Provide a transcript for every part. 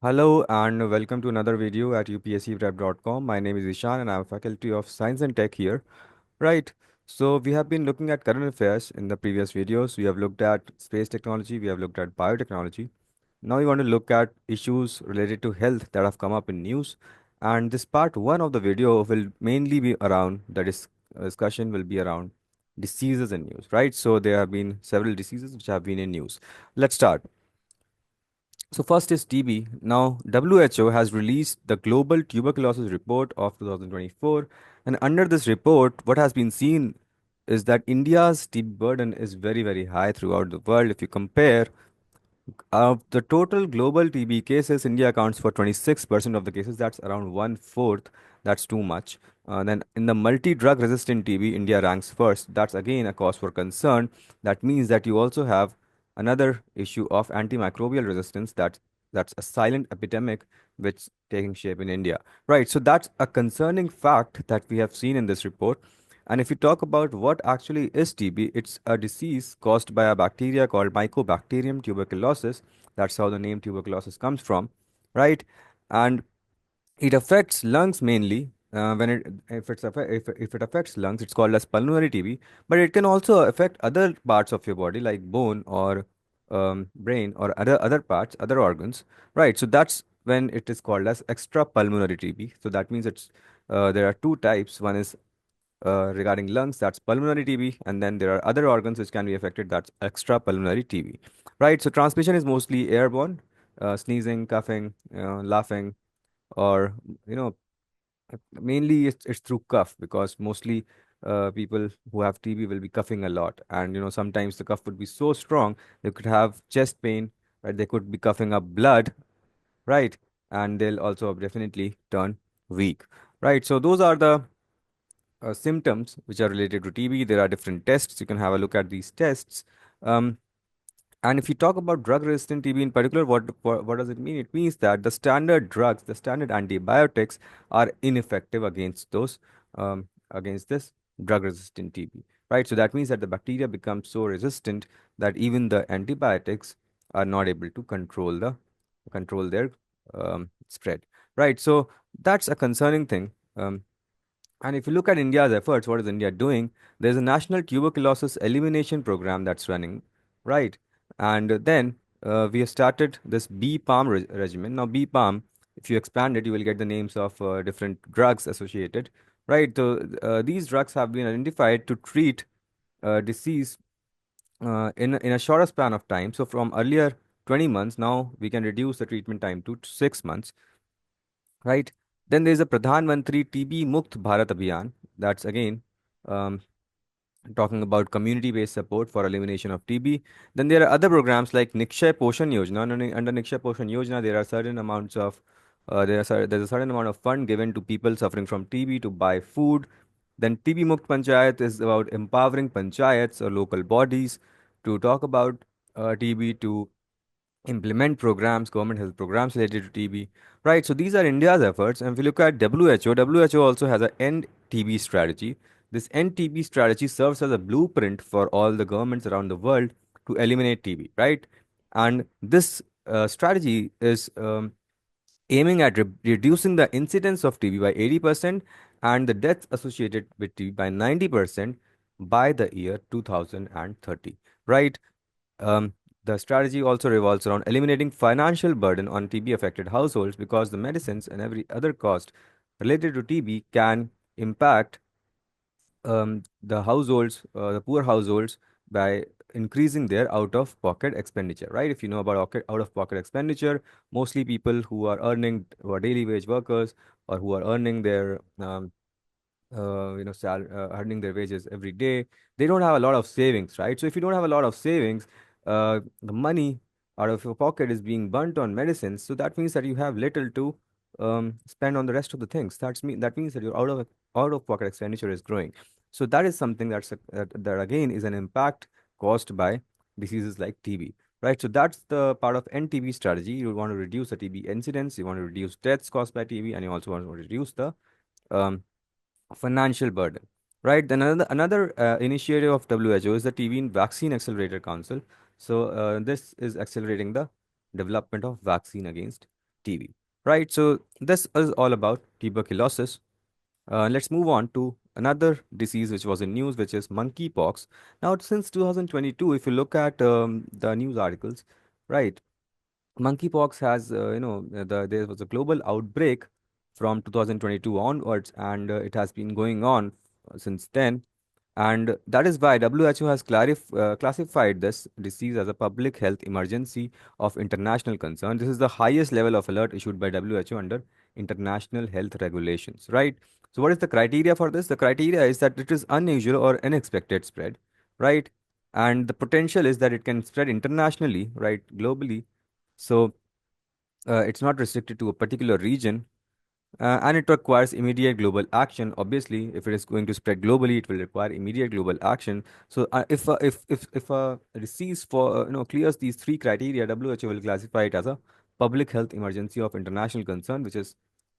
Hello and welcome to another video at UPSCprep.com. My name is Ishan and I'm a faculty of Science and Tech here. Right. So we have been looking at current affairs in the previous videos. We have looked at space technology, we have looked at biotechnology. Now we want to look at issues related to health that have come up in news. And this part one of the video will mainly be around discussion will be around diseases in news, right? So there have been several diseases which have been in news. Let's start. So first is TB. Now, WHO has released the Global Tuberculosis Report of 2024, and under this report, what has been seen is that India's TB burden is very, very high throughout the world. If you compare of the total global TB cases, India accounts for 26% of the cases. That's around one fourth. That's too much. Then in the multi-drug resistant TB, India ranks first. That's again a cause for concern. That means that you also have another issue of antimicrobial resistance. That's a silent epidemic which taking shape in India. Right. So that's a concerning fact that we have seen in this report. And if you talk about what actually is TB, it's a disease caused by a bacteria called Mycobacterium tuberculosis. That's how the name tuberculosis comes from, right? And it affects lungs mainly. When it if it affects lungs, it's called as pulmonary TB. But it can also affect other parts of your body like bone or brain or other parts, other organs, right? So that's when it is called as extra pulmonary TB. So that means there are two types. One is regarding lungs, that's pulmonary TB, and then there are other organs which can be affected, that's extra pulmonary TB, right? So transmission is mostly airborne, sneezing, coughing, laughing, or you know, mainly it's through cough because mostly people who have TB will be coughing a lot, and sometimes the cough would be so strong they could have chest pain, right? They could be coughing up blood, right? And they'll also definitely turn weak, right? So those are the symptoms which are related to TB. There are different tests. You can have a look at these tests. Um, and if you talk about drug-resistant TB in particular, what does it mean? It means that the standard drugs, the standard antibiotics, are ineffective against against this drug-resistant TB, right? So that means that the bacteria becomes so resistant that even the antibiotics are not able to control their spread, right? So that's a concerning thing. And if you look at India's efforts, what is India doing? There's a national tuberculosis elimination program that's running, right? And then we have started this BPALM regimen. Now, BPALM, if you expand it, you will get the names of different drugs associated, right? So these drugs have been identified to treat disease in a shorter span of time. So from earlier 20 months, now we can reduce the treatment time to 6 months, right? Then there's a Pradhan Mantri TB Mukt Bharat Abhiyan. That's again um, talking about community-based support for elimination of TB. Then there are other programs like Nikshay Poshan Yojana. Under Nikshay Poshan Yojana, there are certain amounts of there's a certain amount of fund given to people suffering from TB to buy food. Then TB Mukt Panchayat is about empowering panchayats or local bodies to talk about TB, to implement programs, government health programs related to TB, right? So these are India's efforts. And if you look at WHO also has an end TB strategy. This end TB strategy serves as a blueprint for all the governments around the world to eliminate TB, right? And this strategy is aiming at reducing the incidence of TB by 80% and the deaths associated with TB by 90% by the year 2030, right? Um, the strategy also revolves around eliminating financial burden on TB affected households because the medicines and every other cost related to TB can impact the poor households, by increasing their out-of-pocket expenditure, right? If you know about out-of-pocket expenditure, mostly people who are daily wage workers or who are earning their earning their wages every day, they don't have a lot of savings, right? So if you don't have a lot of savings, the money out of your pocket is being burnt on medicines. So that means that you have little to spend on the rest of the things. That means that your out of pocket expenditure is growing. So that is something that again is an impact caused by diseases like TB. Right, so that's the part of NTB strategy. You want to reduce the TB incidence, you want to reduce deaths caused by TB, and you also want to reduce the um, financial burden, right? Then another initiative of WHO is the TB Vaccine Accelerator Council. So this is accelerating the development of vaccine against TB. Right. So this is all about tuberculosis. Let's move on to another disease which was in news, which is monkeypox. Now, since 2022, if you look at the news articles, right, monkeypox has, there was a global outbreak from 2022 onwards, and it has been going on since then. And that is why WHO has classified this disease as a public health emergency of international concern. This is the highest level of alert issued by WHO under international health regulations, right? So, what is the criteria for this? The criteria is that it is unusual or unexpected spread, right? And the potential is that it can spread internationally, right, globally. So, it's not restricted to a particular region, and it requires immediate global action. Obviously, if it is going to spread globally, it will require immediate global action. So, if a disease for clears these three criteria, WHO will classify it as a public health emergency of international concern, which is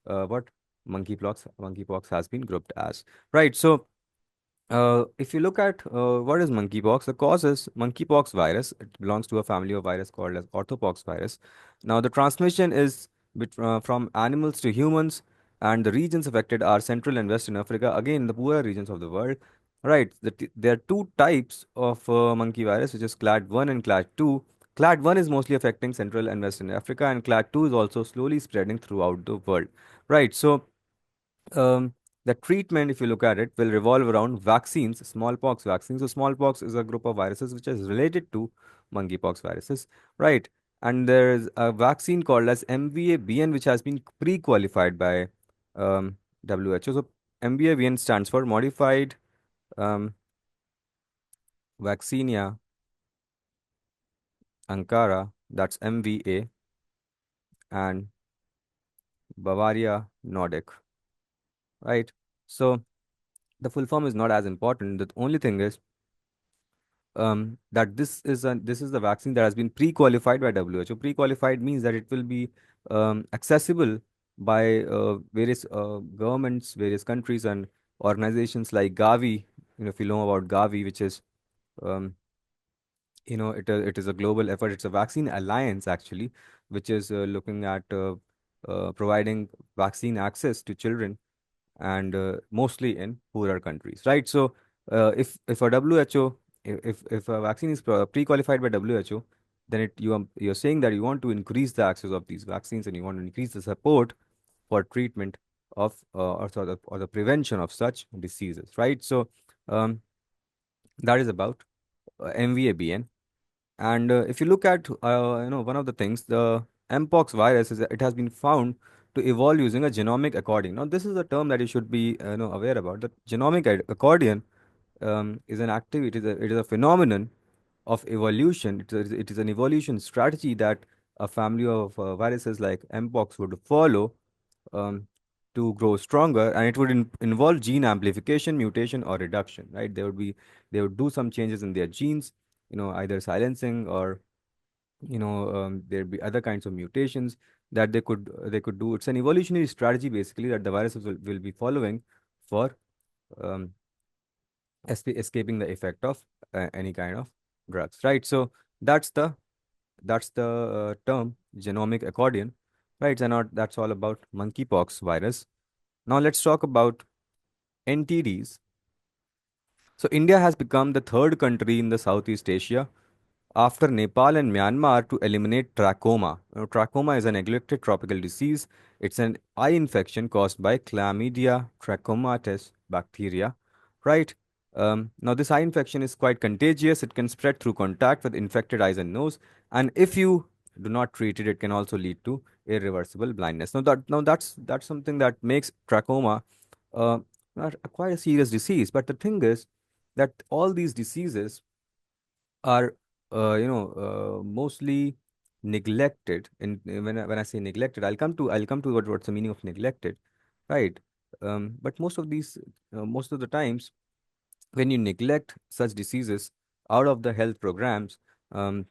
what monkeypox has been grouped as. Right. So, if you look at what is monkeypox, the cause is monkeypox virus. It belongs to a family of virus called as orthopox virus. Now, the transmission is from animals to humans, and the regions affected are Central and Western Africa, again, the poorer regions of the world. Right, there are two types of monkey virus, which is clade 1 and clade 2. Clade 1 is mostly affecting Central and Western Africa, and clade 2 is also slowly spreading throughout the world. Right, so the treatment, if you look at it, will revolve around vaccines, smallpox vaccines. So, smallpox is a group of viruses which is related to monkeypox viruses, right? And there is a vaccine called as MVA-BN, which has been pre-qualified by WHO. So, MVA-BN stands for Modified um, Vaccinia Ankara, that's MVA, and Bavaria Nordic, right? So, the full form is not as important. The only thing is that this is the vaccine that has been pre-qualified by WHO. Pre-qualified means that it will be accessible by various governments, various countries, and organizations like Gavi. If you know about Gavi, which is um, it is a global effort. It's a vaccine alliance actually, which is looking at providing vaccine access to children, and mostly in poorer countries, right? So, if a WHO, if a vaccine is pre-qualified by WHO, then you're saying that you want to increase the access of these vaccines, and you want to increase the support for treatment of or the prevention of such diseases, right? So, um, that is about MVABN. And if you look at one of the things, the Mpox virus is it has been found to evolve using a genomic accordion. Now, this is a term that you should be aware about. The genomic accordion is an activity. It is a phenomenon of evolution. It is an evolution strategy that a family of viruses like Mpox would follow um, to grow stronger, and it would involve gene amplification, mutation, or reduction. Right? They would do some changes in their genes, either silencing or there'd be other kinds of mutations that they could do. It's an evolutionary strategy basically that the viruses will be following for um, escaping the effect of any kind of drugs, right? So that's the term genomic accordion, right? And not that's all about monkeypox virus. Now let's talk about NTDs. So India has become the third country in the Southeast Asia after Nepal and Myanmar to eliminate trachoma. Trachoma is a neglected tropical disease. It's an eye infection caused by Chlamydia trachomatis bacteria, right? Now, this eye infection is quite contagious. It can spread through contact with infected eyes and nose, and if you do not treat it, it can also lead to irreversible blindness. Now, that's something that makes trachoma uh, quite a serious disease. But the thing is that all these diseases are mostly neglected. And when I say neglected, I'll come to what's the meaning of neglected, right? But most of the times when you neglect such diseases out of the health programs, um,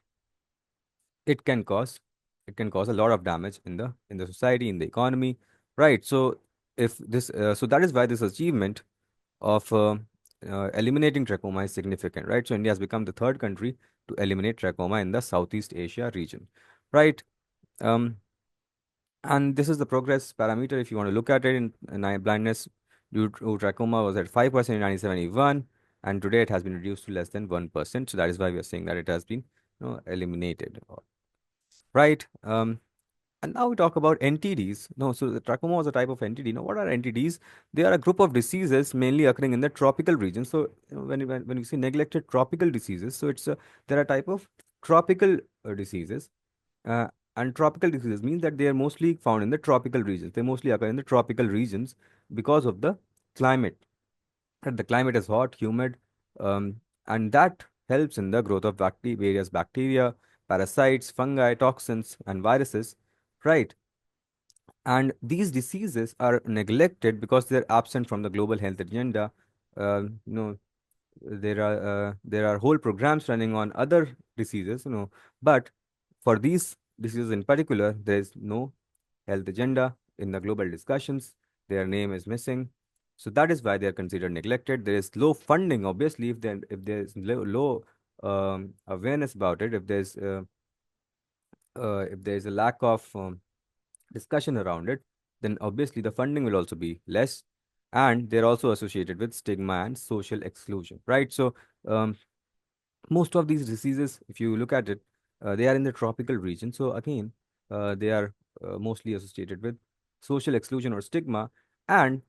it can cause it can cause a lot of damage in the society, in the economy, right? So if this so that is why this achievement of eliminating trachoma is significant, right? So India has become the third country to eliminate trachoma in the Southeast Asia region, right? Um, And this is the progress parameter. If you want to look at it in eye blindness due to trachoma was at 5% in 1971, and today it has been reduced to less than 1%. So that is why we are saying that it has been, eliminated. Right. And now we talk about NTDs. No, so the trachoma was a type of NTD. Now, what are NTDs? They are a group of diseases mainly occurring in the tropical region. So, when you say neglected tropical diseases, so there are type of tropical diseases. Uh, and tropical diseases means that they are mostly found in the tropical regions. They mostly occur in the tropical regions because of the climate. And the climate is hot, humid, and that helps in the growth of various bacteria, parasites, fungi, toxins, and viruses, right? And these diseases are neglected because they're absent from the global health agenda. You know, there are whole programs running on other diseases, but for these diseases in particular, there is no health agenda in the global discussions. Their name is missing. So that is why they are considered neglected. There is low funding, obviously, if there is low awareness about it, if there is a lack of discussion around it, then obviously the funding will also be less, and they're also associated with stigma and social exclusion, right? So um, most of these diseases, if you look at it, they are in the tropical region. So again, they are mostly associated with social exclusion or stigma. And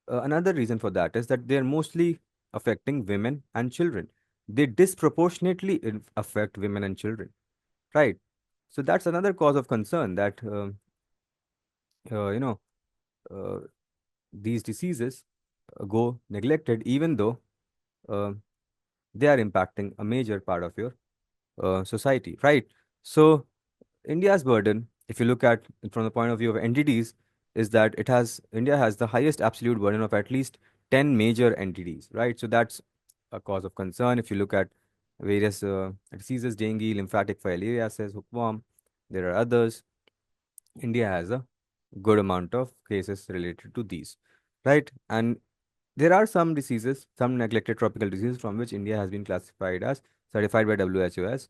another reason for that is that they are mostly affecting women and children. They disproportionately affect women and children, right? So that's another cause of concern that uh, you know uh, these diseases go neglected, even though uh, they are impacting a major part of your society, right? So India's burden, if you look at it from the point of view of entities, is that India has the highest absolute burden of at least 10 major entities, right? So that's a cause of concern. If you look at various diseases, dengue, lymphatic filariasis, hookworm, there are others. India has a good amount of cases related to these, right? And there are some diseases, some neglected tropical diseases from which India has been classified as certified by WHO as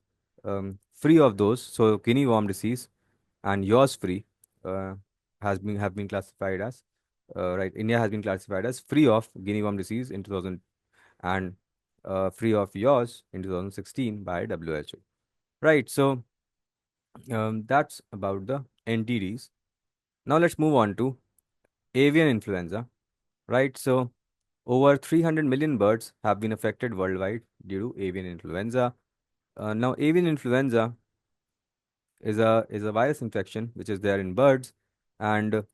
free of those. So guinea worm disease and yours free uh, have been classified as right. India has been classified as free of guinea worm disease in 2000 and free of yours in 2016 by WHO. Right. So that's about the NTDs. Now let's move on to avian influenza. Right. So over 300 million birds have been affected worldwide due to avian influenza. Now, avian influenza is a virus infection which is there in birds, and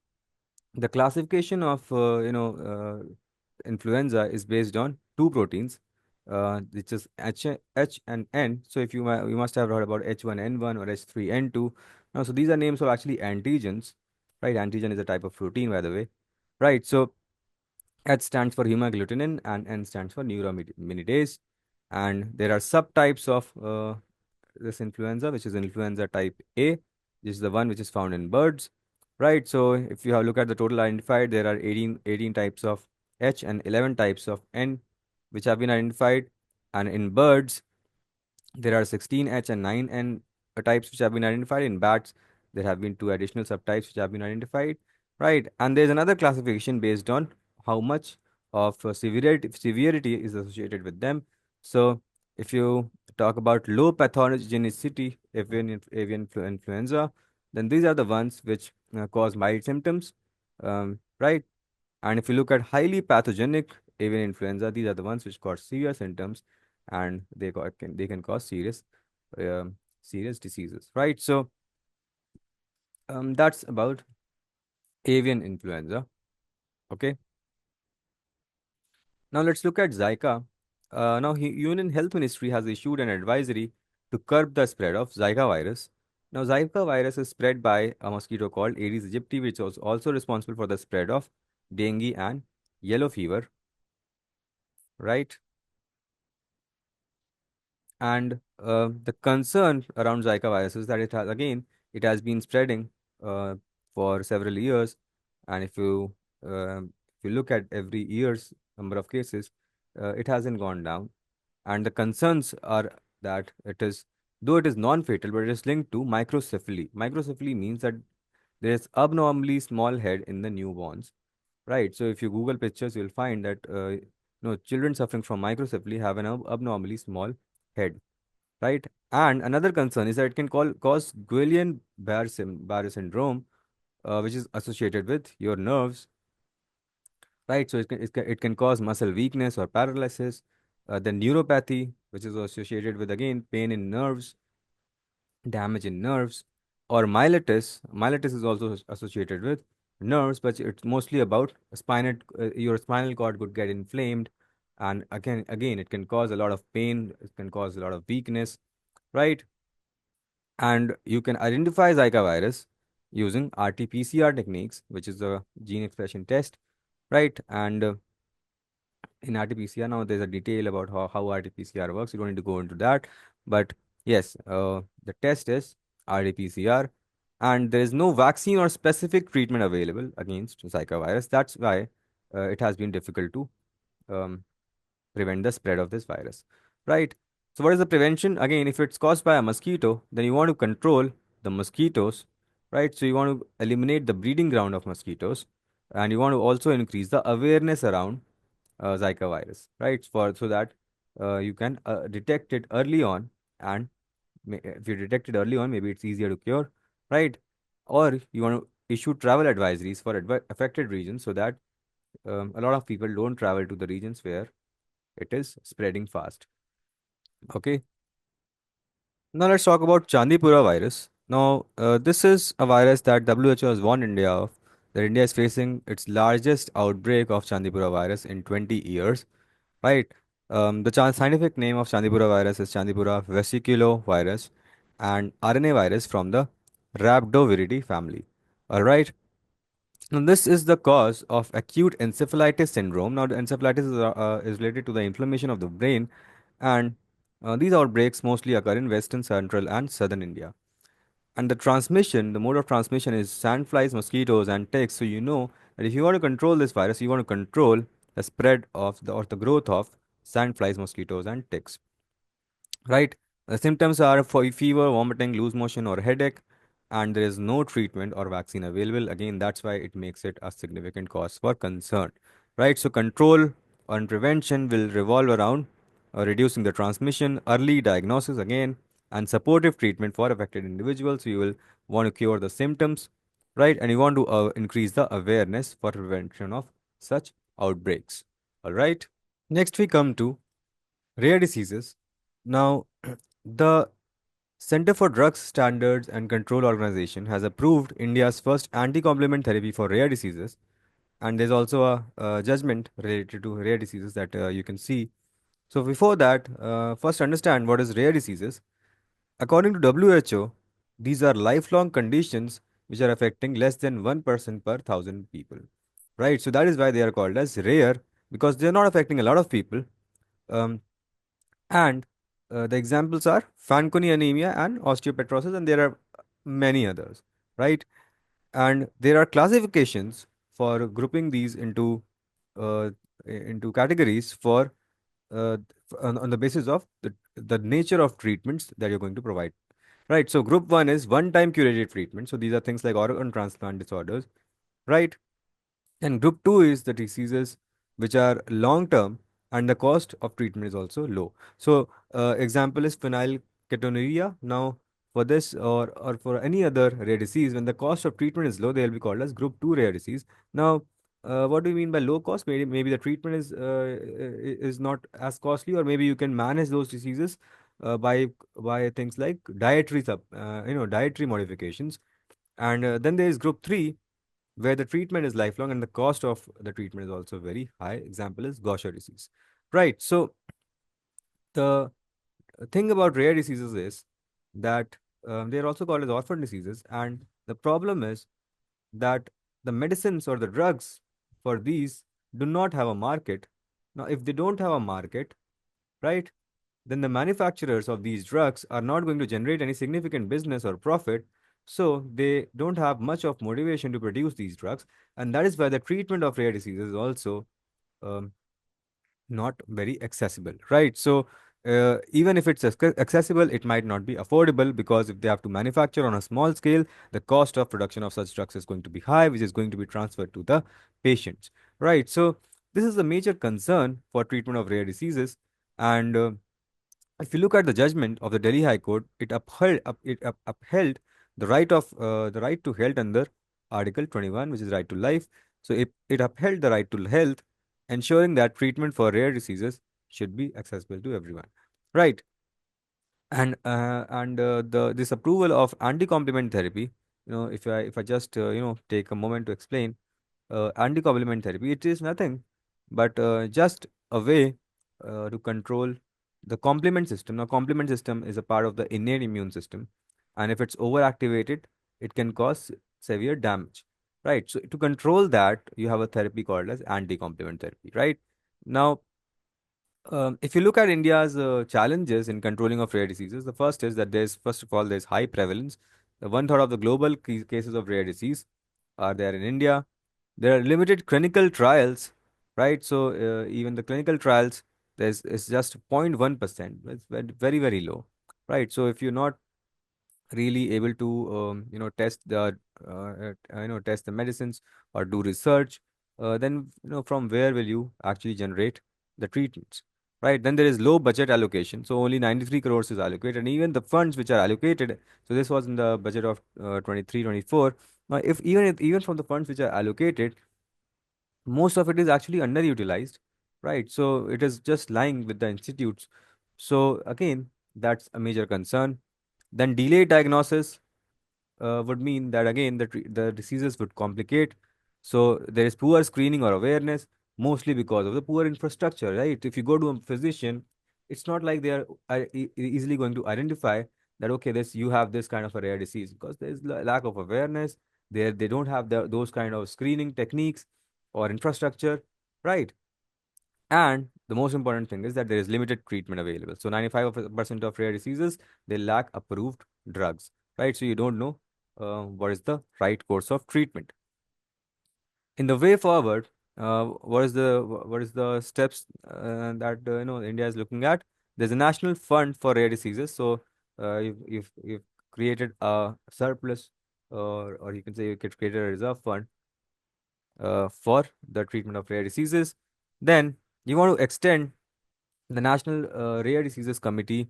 the classification of influenza is based on two proteins, which is H and N. So if you must have heard about H1N1 or H3N2. Now, so these are names of actually antigens, right? Antigen is a type of protein, by the way, right? So H stands for hemagglutinin and N stands for neuraminidase. And there are subtypes of this influenza, which is influenza type A. This is the one which is found in birds, right? So if you have look at the total identified, there are 18 types of H and 11 types of N, which have been identified. And in birds, there are 16 H and 9 N types which have been identified. In bats, there have been two additional subtypes which have been identified, right? And there's another classification based on how much of severity is associated with them. So if you talk about low pathogenicity avian influenza, then these are the ones which cause mild symptoms, right? And if you look at highly pathogenic avian influenza, these are the ones which cause severe symptoms, and they can cause serious diseases, right? So that's about avian influenza. Okay. Now let's look at Zika. Now Union Health Ministry has issued an advisory to curb the spread of Zika virus. Now Zika virus is spread by a mosquito called Aedes aegypti, which is also responsible for the spread of dengue and yellow fever, right? And the concern around Zika virus is that it has been spreading uh, for several years, and if you look at every year's number of cases, it hasn't gone down. And the concerns are that though it is non-fatal, but it is linked to microcephaly. Microcephaly means that there is abnormally small head in the newborns, right? So if you Google pictures, you'll find that children suffering from microcephaly have an abnormally small head, right? And another concern is that it can cause Guillain-Barré syndrome, which is associated with your nerves, right? So it can cause muscle weakness or paralysis. Then neuropathy, which is associated with again pain in nerves, damage in nerves, or myelitis. Myelitis is also associated with nerves, but it's mostly about your spinal cord could get inflamed, and again, it can cause a lot of pain. It can cause a lot of weakness, right? And you can identify Zika virus using RT-PCR techniques, which is a gene expression test, right? And in RT-PCR, now there's a detail about how RT-PCR works. You don't need to go into that. But yes, the test is RT-PCR, and there is no vaccine or specific treatment available against Zika virus. That's why it has been difficult to um, prevent the spread of this virus, right? So what is the prevention? Again, if it's caused by a mosquito, then you want to control the mosquitoes, right? So you want to eliminate the breeding ground of mosquitoes, and you want to also increase the awareness around Zika virus, right? So that you can detect it early on, and if you detect it early on, maybe it's easier to cure, right? Or you want to issue travel advisories for affected regions so that a lot of people don't travel to the regions where it is spreading fast. Okay. Now let's talk about Chandipura virus. Now, this is a virus that WHO has warned India of. That India is facing its largest outbreak of Chandipura virus in 20 years. Right. The scientific name of Chandipura virus is Chandipura virus and RNA virus from the Rhabdoviridae family. All right. Now, this is the cause of acute encephalitis syndrome. Now, the encephalitis is related to the inflammation of the brain, and these outbreaks mostly occur in western, central, and southern India. And the mode of transmission is sandflies, mosquitoes, and ticks. So you know that if you want to control this virus, you want to control the spread of the growth of sandflies, mosquitoes, and ticks, right? The symptoms are for fever, vomiting, loose motion, or headache, and there is no treatment or vaccine available. Again, that's why it makes it a significant cause for concern, right? So, control and prevention will revolve around reducing the transmission, early diagnosis again, and supportive treatment for affected individuals. So, you will want to cure the symptoms, right? And you want to increase the awareness for prevention of such outbreaks. All right. Next, we come to rare diseases. Now, the Center for Drugs Standards and Control Organization has approved India's first anti-complement therapy for rare diseases, and there's also a judgment related to rare diseases that you can see. So before that, first understand what is rare diseases. According to WHO, these are lifelong conditions which are affecting less than 1% per thousand people. Right? So that is why they are called as rare, because they're not affecting a lot of people. Um, and the examples are Fanconi anemia and osteopetrosis, and there are many others, right? And there are classifications for grouping these uh, into categories for on the basis of the nature of treatments that you're going to provide. Right. So group one is one-time curative treatment. So these are things like organ transplant disorders, right? And group two is the diseases which are long term and the cost of treatment is also low. So, example is phenylketonuria. Now, for this or for any other rare disease, when the cost of treatment is low, they will be called as group two rare disease. Now, what do you mean by low cost? Maybe the treatment is not as costly, or maybe you can manage those diseases by things like dietary modifications. And then there is group three, where the treatment is lifelong and the cost of the treatment is also very high. Example is Gaucher disease. Right. So the thing about rare diseases is that they are also called as orphan diseases, and the problem is that the medicines or the drugs for these do not have a market. Now, if they don't have a market, right, then the manufacturers of these drugs are not going to generate any significant business or profit. So they don't have much of motivation to produce these drugs. And that is why the treatment of rare diseases is also um, not very accessible, right? So Even if it's accessible, it might not be affordable because if they have to manufacture on a small scale, the cost of production of such drugs is going to be high, which is going to be transferred to the patients, right? So this is a major concern for treatment of rare diseases. And if you look at the judgment of the Delhi High Court, it upheld the right to health under Article 21, which is right to life. So it upheld the right to health, ensuring that treatment for rare diseases should be accessible to everyone, right? And the this approval of anti-complement therapy, if I just take a moment to explain anti-complement therapy, it is nothing but just a way to control the complement system. Now, complement system is a part of the innate immune system, and if it's overactivated, it can cause severe damage, right? So, to control that, you have a therapy called as anti-complement therapy, right? Now, if you look at India's challenges in controlling of rare diseases, the first is that first of all, there's high prevalence. One third of the global cases of rare disease are there in India. There are limited clinical trials, right? So even the clinical trials, there's it's just 0.1%. It's very, very low, right? So if you're not really able to test the test the medicines or do research, then from where will you actually generate the treatments, right? Then there is low budget allocation, so only 93 crores is allocated, and even the funds which are allocated, so this was in the budget of 23-24. Now even from the funds which are allocated, most of it is actually underutilized, right? So it is just lying with the institutes. So again, that's a major concern. Then delayed diagnosis would mean that again the diseases would complicate. So there is poor screening or awareness, mostly because of the poor infrastructure, right? If you go to a physician, it's not like they are easily going to identify that okay, this you have this kind of a rare disease, because there is lack of awareness. They don't have those kind of screening techniques or infrastructure, right? And the most important thing is that there is limited treatment available. So 95% of rare diseases, they lack approved drugs, right? So you don't know what is the right course of treatment. In the way forward, what is the steps that India is looking at? There's a national fund for rare diseases. So you've created a surplus, or you can say you could create a reserve fund for the treatment of rare diseases. Then you want to extend the National Rare Diseases Committee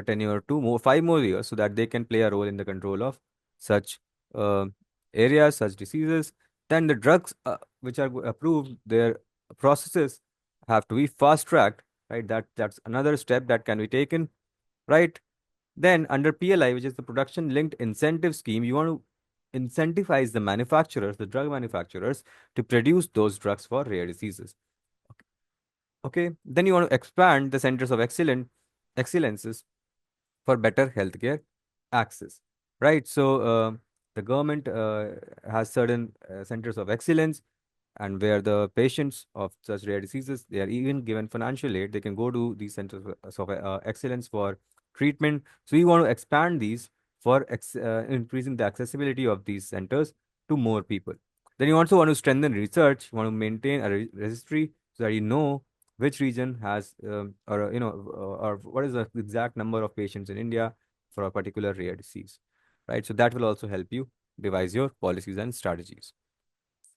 tenure to 5 more years, so that they can play a role in the control of such uh, areas, such diseases. Then the drugs which are approved, their processes have to be fast tracked, right? That's another step that can be taken, right? Then under PLI, which is the Production Linked Incentive Scheme, you want to incentivize the manufacturers, the drug manufacturers, to produce those drugs for rare diseases. Okay, then you want to expand the centers of excellences for better healthcare access, right? So the government has certain centers of excellence, and where the patients of such rare diseases, they are even given financial aid. They can go to these centers of excellence for treatment. So we want to expand these for increasing the accessibility of these centers to more people. Then you also want to strengthen research. You want to maintain a registry so that you know which region has or what is the exact number of patients in India for a particular rare disease, right? So that will also help you devise your policies and strategies.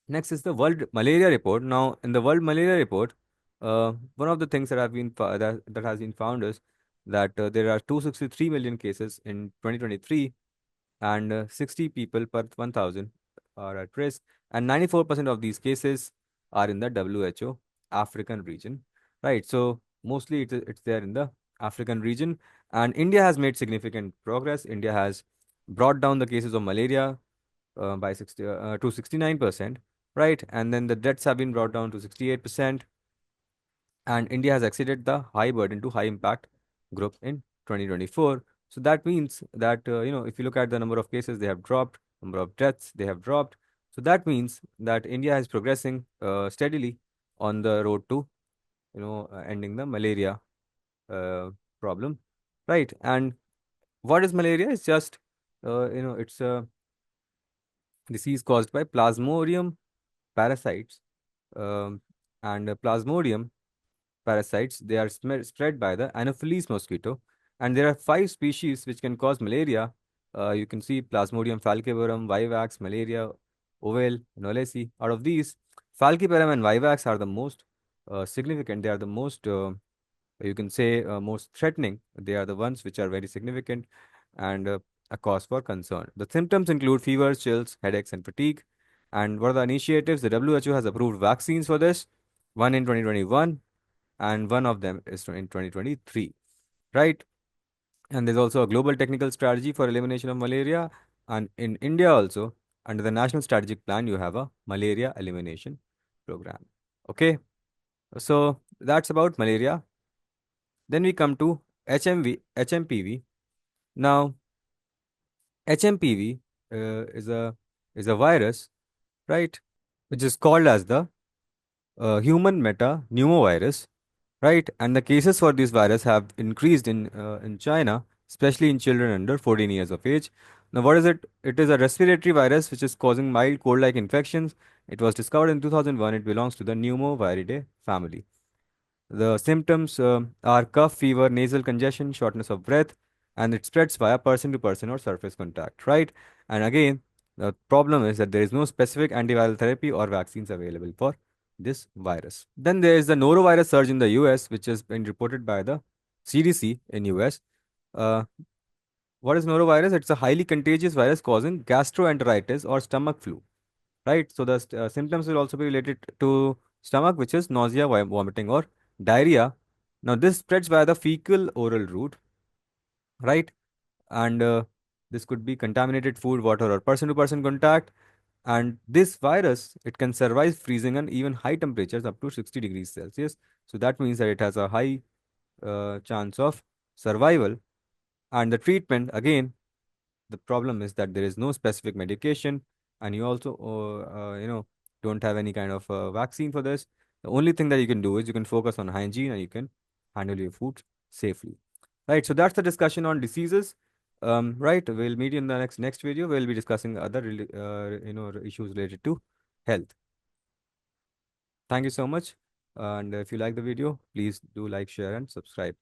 Next is the World Malaria Report. Now, in the World Malaria Report, one of the things that that has been found is that there are 263 million cases in 2023, and 60 people per 1,000 are at risk, and 94% of these cases are in the WHO African region, right? So mostly it's there in the African region, and India has made significant progress. India has brought down the cases of malaria by 69%, right? And then the deaths have been brought down to 68%, and India has exceeded the high burden to high impact group in 2024. So that means that if you look at the number of cases, they have dropped, number of deaths, they have dropped. So that means that India is progressing steadily on the road to ending the malaria uh, problem, right? And what is malaria? It's just it's a disease caused by Plasmodium parasites, um, and Plasmodium parasites. They are spread by the Anopheles mosquito, and there are 5 species which can cause malaria. You can see Plasmodium falciparum, vivax, malaria, ovel, knowlesi. Out of these, falciparum and vivax are the most significant. They are the most, you can say, most threatening. They are the ones which are very significant and a cause for concern. The symptoms include fever, chills, headaches, and fatigue. And what are the initiatives? The WHO has approved vaccines for this, one in 2021, and one of them is in 2023, right? And there's also a global technical strategy for elimination of malaria. And in India also, under the National Strategic Plan, you have a malaria elimination program. Okay, so that's about malaria. Then we come to HMPV. Now, HMPV is a virus, right, which is called as the human meta pneumovirus, right? And the cases for this virus have increased in China, especially in children under 14 years of age. Now, what is it? It is a respiratory virus which is causing mild cold-like infections. It was discovered in 2001. It belongs to the Pneumoviridae family. The symptoms are cough, fever, nasal congestion, shortness of breath, and it spreads via person to person or surface contact, right? And again, the problem is that there is no specific antiviral therapy or vaccines available for this virus. Then there is the norovirus surge in the US, which has been reported by the CDC in US. Uh, what is norovirus? It's a highly contagious virus causing gastroenteritis or stomach flu, right? So the symptoms will also be related to stomach, which is nausea, vomiting, or diarrhea. Now this spreads via the fecal oral route, right? And this could be contaminated food, water, or person-to-person contact. And this virus, it can survive freezing and even high temperatures up to 60 degrees Celsius. So that means that it has a high chance of survival. And the treatment, again, the problem is that there is no specific medication, and you also, don't have any kind of vaccine for this. The only thing that you can do is you can focus on hygiene and you can handle your food safely. Right. So that's the discussion on diseases. Right. We'll meet you in the next video. We'll be discussing other issues related to health. Thank you so much. And if you like the video, please do like, share, and subscribe.